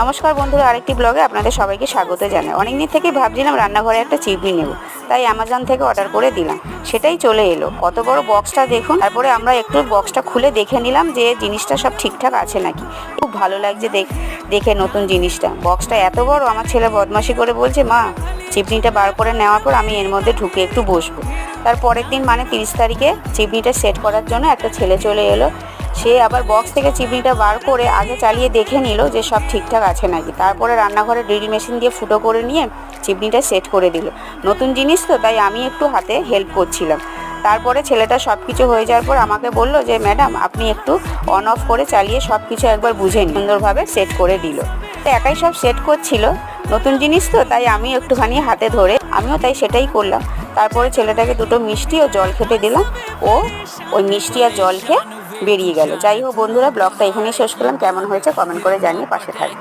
নমস্কার বন্ধুরা, আরেকটি ব্লগে আপনাদের সবাইকে স্বাগত জানাই। অনেকদিন থেকেই ভাবছিলাম রান্নাঘরে একটা চিমনি নেব, তাই অ্যামাজন থেকে অর্ডার করে দিলাম। সেটাই চলে এলো। কত বড় বক্সটা দেখুন। তারপরে আমরা একটু বক্সটা খুলে দেখে নিলাম যে জিনিসটা সব ঠিকঠাক আছে নাকি। খুব ভালো লাগছে দেখে নতুন জিনিসটা। বক্সটা এত বড়, আমার ছেলে বদমাশি করে বলছে, মা চিমনিটা বার করে নেওয়ার পর আমি এর মধ্যে ঢুকে একটু বসবো। তার পরের দিন মানে 30 তারিখে চিমনিটা সেট করার জন্য একটা ছেলে চলে এলো। সে আবার বক্স থেকে চিমনিটা বার করে আগে চালিয়ে দেখে নিল যে সব ঠিকঠাক আছে নাকি। তারপরে রান্নাঘরে ড্রিল মেশিন দিয়ে ফুটো করে নিয়ে চিমনিটা সেট করে দিল। নতুন জিনিস তো, তাই আমি একটু হাতে হেল্প করছিলাম। তারপরে ছেলেটা সব কিছু হয়ে যাওয়ার পর আমাকে বলল যে ম্যাডাম আপনি একটু অন অফ করে চালিয়ে সব কিছু একবার বুঝে নিন। সুন্দরভাবে সেট করে দিল। তো একাই সব সেট করছিল, নতুন জিনিস তো, তাই আমি একটুখানি হাতে ধরে আমিও তাই সেটাই করলাম। তারপরে ছেলেটাকে দুটো মিষ্টি ও জল খেতে দিলাম। ও ওই মিষ্টি আর জল খেয়ে বেরিয়ে গেল। যাই হোক বন্ধুরা, ব্লগটা এখানেই শেষ করলাম। কেমন হয়েছে কমেন্ট করে জানিয়ে পাশে থাকবে।